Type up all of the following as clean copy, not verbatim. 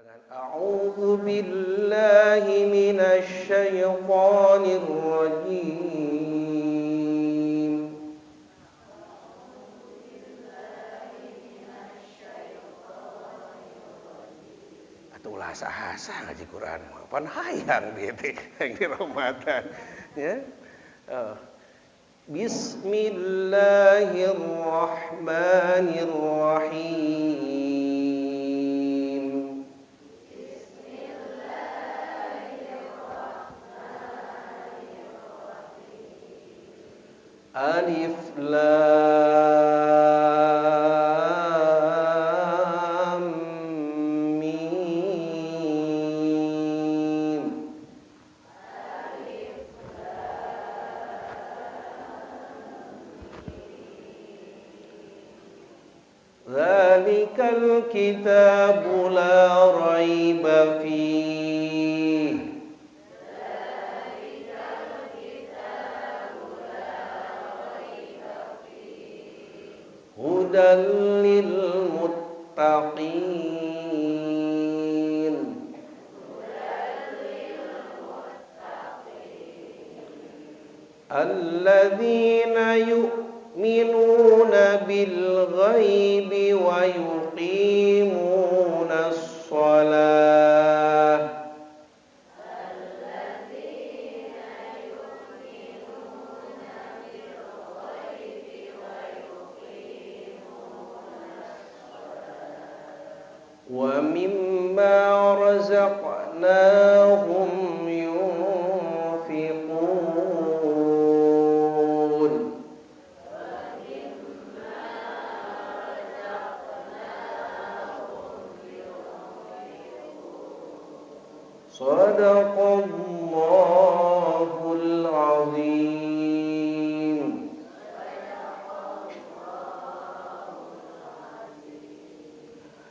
A'udzu billahi minasy syaithanir rajim. Atulah sahasa ngaji Quran pan hayang dieu teh yang di Ramadan ya. Bismillahirrahmanirrahim. Alif Lam Mim. Dzalikal kitabu la raiba fihi. Hudan lil muttaqin. Alladzina yu'minuna bil ghaibi wa yuqimunas shalah. Wa mimma razaqnahum yunfiqun. Shadaqallahul azim.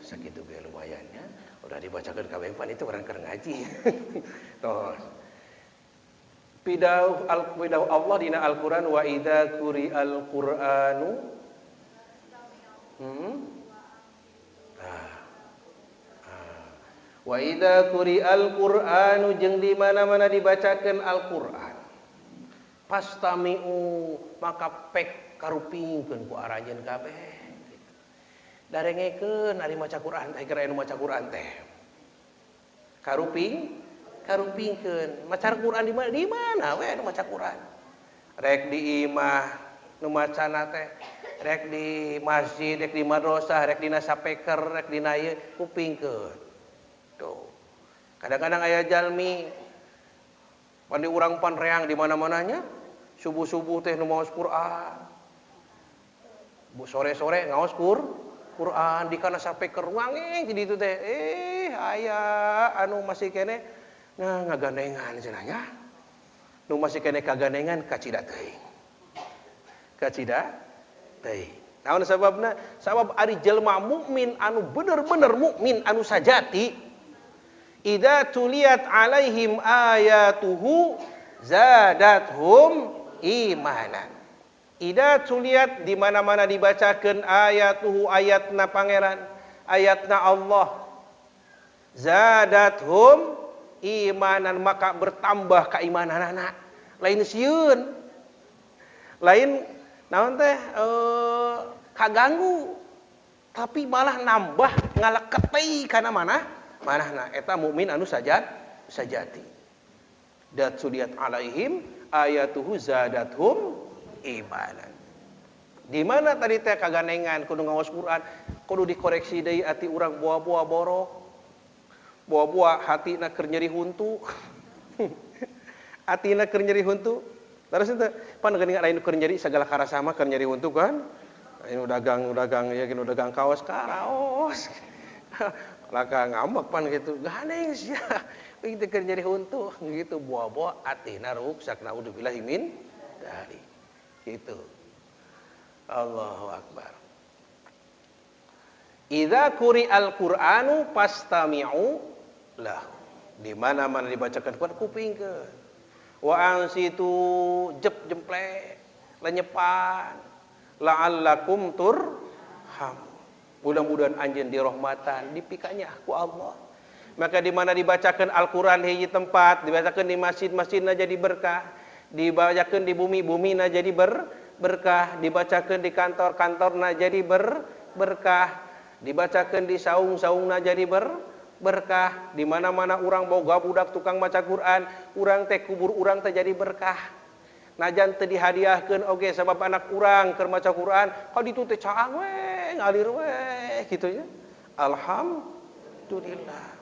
Sakitu ge lumayan ya. Udah dibacakan kabeh pan itu orang keur ngaji. Tos. Pidauh Allah dina Al-Qur'an wa idza quri'al Qur'anu wa idza quri'al Qur'anu jeung di mana-mana dibacakeun Al-Qur'an. Pastami'u maka pek karupingkeun ku arajeun kabeh. Darengekeun ari maca Quran teh keur anu maca Quran teh. Karupingkeun. Maca Quran di mana we anu maca Quran. Rek di imah nu macana teh, rek di masjid, rek di madrasah, rek dina sapeker, rek dina ieu kupingkeun. Tuh. Kadang-kadang aya jalmi pandi urang pan reang di mana-mananya, subuh-subuh teh nu maos Quran. Bu sore-sore ngaos Quran di kana sapeker wangeng di ditu teh. Aya anu masih kene ngagandengan cenah. Nu masih kene kagandengan kacida teuing. Naon sababna? Sabab ari jelema mukmin anu bener-bener mukmin anu sajati, idza tuliyat alaihim ayatuhu zadathum imanan. Idza tuliyat di mana-mana dibacakeun ayatuhu ayatna pangeran, ayatna Allah. Zadathum imanan maka bertambah keimananana. Lain sieun. Lain naon teh kaganggu. Tapi malah nambah ngaleket teh kana manahna eta mukmin anu sajati. Dat tuliyat alaihim ayatuhu zadathum imanan. Di mana tadi teh kaganengan kudu ngaos Quran, kudu dikoreksi deui ati urang boa-boa borok. Boa-boa hatina keur nyeri huntu. Hatina keur nyeri huntu. Terus teh pan geuning lain keur nyeri sagala karasa mah keur nyeri huntu kan. Anu dagang ya ginu dagang kaos karaos. Laka ngambek pan gitu. Ganeng sia. Ieu teh keur nyeri huntu gitu boa-boa hatina ruksak naudzubillahi min dzalik. Gitu. Allahu Akbar. Idza quri'al Qur'anu pastami'u lahu. Di mana-mana dibacakan Quran kupingkeun. Wa ansitu jemple lenyepan la'allakum turham. Mudah-mudahan anjeun dirahmatan dipikanya ku Allah. Maka di mana dibacakan Al-Quran hiji tempat, dibacakan di masjid-masjidna jadi berkah, dibacakan di bumi-bumina jadi berkah, dibacakan di kantor-kantorna jadi berkah, dibacakan di saung-saungna jadi berkah, di mana-mana orang boga budak tukang maca Quran, urang teh kubur urang teh jadi berkah. Najan teu dihadiahkeun oge sabab anak urang keur maca Quran, ka ditu teh caang we, ngalir we kitu nya. Alhamdulillah.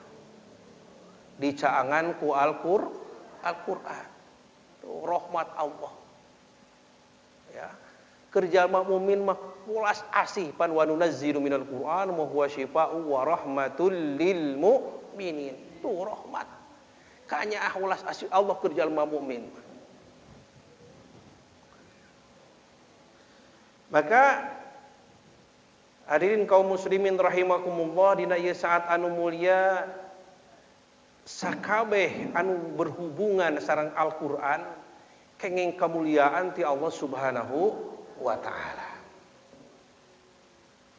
Dicaangan ku Al-Qur'an. Tuh rahmat Allah. Ya. Kerja mukmin mah pulas asih pan wa nunazzilu minal Qur'an ma huwa syifaa'u wa rahmatul lil mu'minin. Tuh rahmat. Kanya ulas asih Allah kerja mukmin. Maka hadirin kaum muslimin rahimakumullah dina ieu saat anu mulia sakabeh anu berhubungan sareng Al-Qur'an kenging kemuliaan ti Allah Subhanahu wa taala.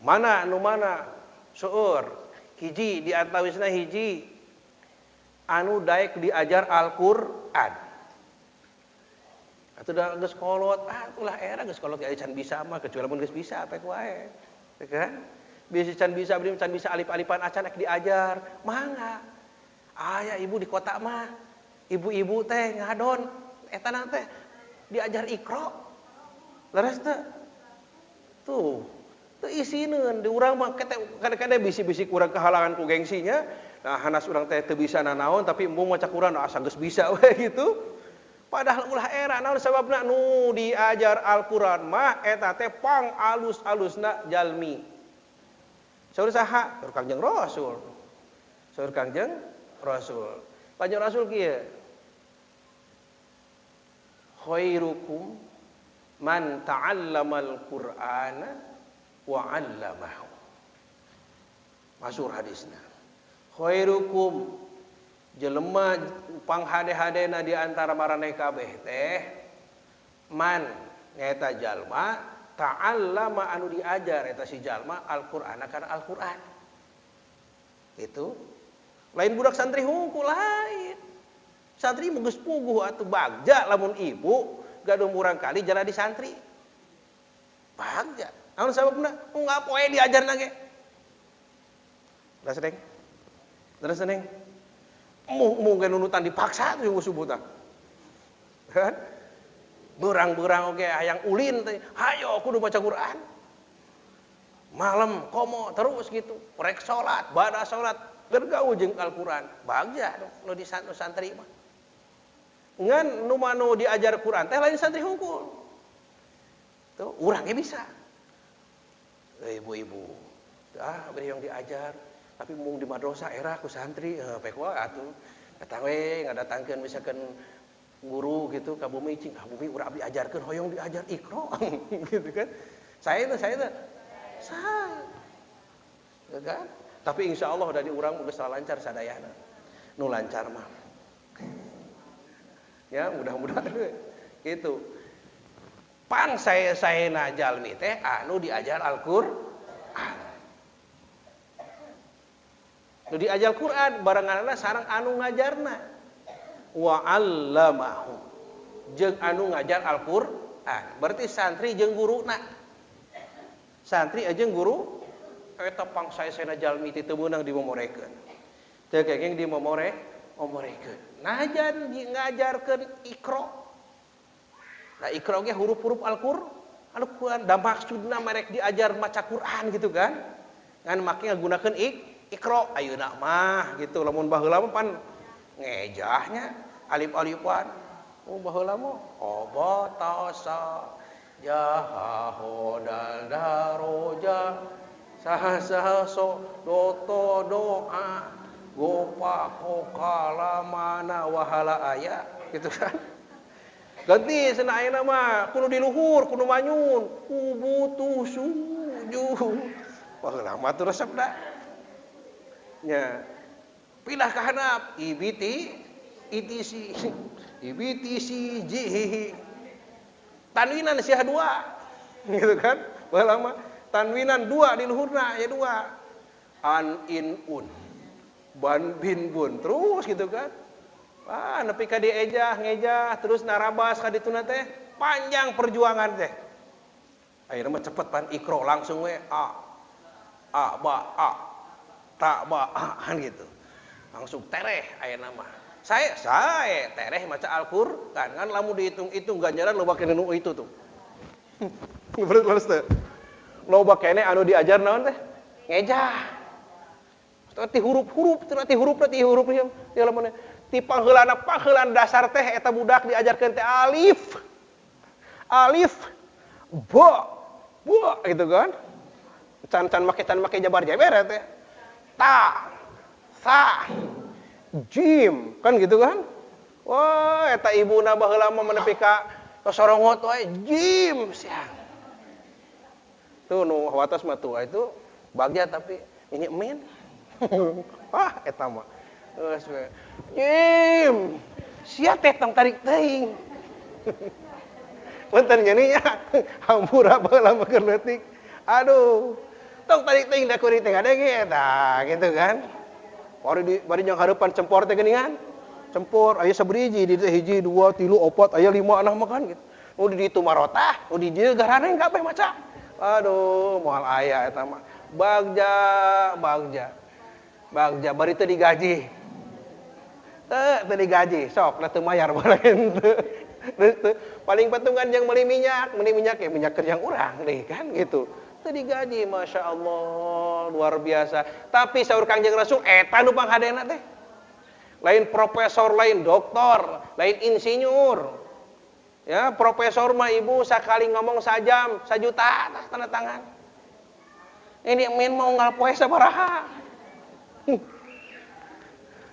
Mana anu mana seueur hiji di antawisna hiji anu daek diajar Al-Qur'an. Atuh da geus kolot, ulah era geus kolot aya can bisa mah kecuali mun geus bisa apek wae. Teh kan? Bisa can bisa abdi can bisa alif-alifan acan rek diajar, mangga. Aya ibu di kota mah, ibu-ibu teh ngadon, eta teh diajar Iqra. Leres teh. Tuh isieun di urang mah kade-kade bisi-bisi kurang kehalangan ku gengsinya. Nah, hanas urang teh teu bisa nanaon tapi embung maca Quran asa geus bisa we gitu. Padahal ulah era naon sababna nu diajar Al-Qur'an mah eta teh pang alus-alusna jalmi. Saur saha? Saur Kangjeng Rasul. Saur Kangjeng Rasul. Kanjeng Rasul kieu. Khairukum man ta'allamal Qur'ana wa 'allamahu. Masyhur hadisna. Khairukum jelema panghade-hadena di antara maraneh kabeh teh man nyaeta jalma ta'allama anu diajar eta si jalma Al-Qur'ana kana Al-Qur'an. Itu lain budak santri hungkul lain. Santri mah geus puguh atuh bagja lamun ibu gadung urang kali jala di santri. Bagja. Naon sababna? Ngapoe diajarna ge. Terus Neng. Mungkin nunutan dipaksa tuh subuh tah. Kan? Berang-berang oge hayang ulin teh. Hayo kudu baca Quran. Malam komo terus gitu. Rek salat, bada salat, gergaul jeung Al-Qur'an. Bagja nu di santri mah. Ngan nu manu diajar Quran teh lain santri hungkul. Tuh urang ge bisa. Ibu-ibu. Beri yang diajar tapi mung di madrasah era ku santri pek wae atuh eta we ngadatangkeun misalkan guru gitu ka bumi cing bumi urang abdi ajarkeun hoyong diajar Iqra gitu kan saya teh kan tapi insyaallah dari urang geus lancar sadayana nu lancar mah ya mudah-mudahan gitu pang saena jalmi teh anu diajar Al-Qur'an nu diajar Quran barenganna sareng anu ngajarna wa 'allamahu jeung anu ngajar Al-Qur'an berarti santri jeung guruna santri jeung guru eta pangsaesena jalmi teu beunang dimomorekeun teu kenging dimomorekeun najan ngajarkeun Iqra nah Iqra ge huruf-huruf Al-Qur'an da maksudna merek diajar maca Quran gitu kan ngan make ngagunakeun Iqra ayeuna mah gitu lamun baheula mah pan ngejahnya alif-alifan baheula mah obatasa jaha hodal daroja saha so doto doa gopa kokala mana wahala aya gitu kan ganti cenah ayeuna mah kudu di luhur kudu manyun kubutu sujud baheula mah teu resepna nya pindah ke handap itisi jihi tanwinan sia dua gitu kan baheula mah tanwinan dua di luhurna ya dua an in un ban bin bun terus gitu kan. Nepi ka diejah terus narabas ka dituna teh panjang perjuangan teh. Akhirnya mah cepet pan ikro langsung we ba ta ba kan gitu. Langsung tereh ayeuna mah. Saya tereh maca Al-Qur'an kan lamun dihitung-hitung ganjaran loba kene nu itu tuh. Bener leres teh. Loba kene anu diajar naon teh? Ngejah. Ti huruf-huruf, ti huruf ya lamun ti pangheulana dasar teh eta budak diajarkeun teh alif ba gitu kan. Can make jabar jeber teh. Ta sa jim kan gitu kan. Wah eta ibuna baheula mah nepi ka sorongot wae jim siang. Tuh nu watas mah tuh itu bagja tapi ini men. Eta mah. Geus we. Jim. Sia teh tong tarik teuing. Punten nya hampura baheula mah keur leutik. Aduh. Tong tarik teuing da kuring teh ngadenge eta gitu kan. Bari yang hareupan cempor teh geuningan. Cempor aya sabriji di teh 1 2 3 4 aya 5 6 makan gitu. Nu di ditu marotah, nu di dieu garane kabeh maca. Aduh, moal aya eta mah. Bagja bari teu digaji. Teu digaji, sok da teu mayar baraen teu. Paling patungan yang meuli minyak ya minyak kerjang urang deh kan gitu. Teu digaji, Masya Allah, luar biasa. Tapi saur Kangjeng Rasul eta nu panghadena teh. Lain profesor, lain doktor, lain insinyur. Ya, profesor mah ibu sakali ngomong sajam, 1 juta tanda tangan. Ini men mau ngalpoe sabaraha.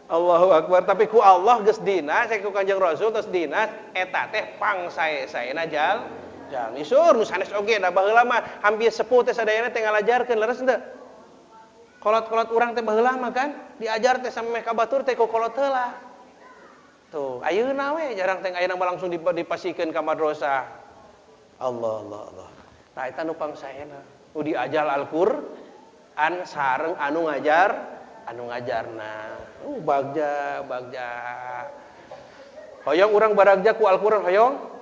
Allahu Akbar. Tapi ku Allah geus dina, sae ku Kanjeng Rasul tos dina eta teh pangsae-saena jalmi sur nu sanes oge da baheula mah hampir sepuh teh sadayana teh ngalajarkeun leres teu. Kolot-kolot urang teh baheula mah kan diajar teh sampe ka batur teh ku kolot heula. Tuh, ayeuna we jarang teh ayeuna mah langsung dipasikeun ka madrasah. Allah. Nah eta nu pangsaena. Nu diajar Al-Qur'an sareng anu ngajarna. Bagja. Hoyong urang baragja ku Al-Qur'an hoyong.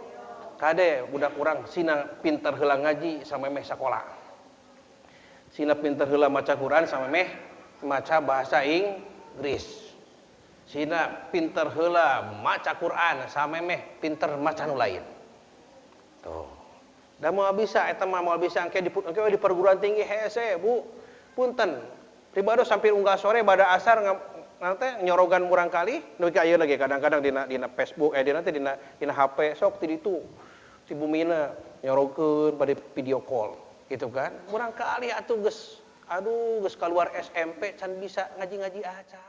Kade budak urang sina pinter heula ngaji samemeh sakola. Sina pinter heula maca Qur'an samemeh maca bahasa Inggris. Sina pinter heula maca Qur'an samemeh pinter maca nu lain. Tuh. Da moal bisa eta mah moal bisa engke di perguruan tinggi hese, Bu. Punten. Ribados sampai unggal sore bada asar nanti nyorogan murang kali nepi ka ayeuna ge kadang-kadang dina Facebook dina HP sok ti ditu. Si bumina nyorogeun pada video call gitu kan. Murang kali atuh geus keluar SMP can bisa ngaji-ngaji aca.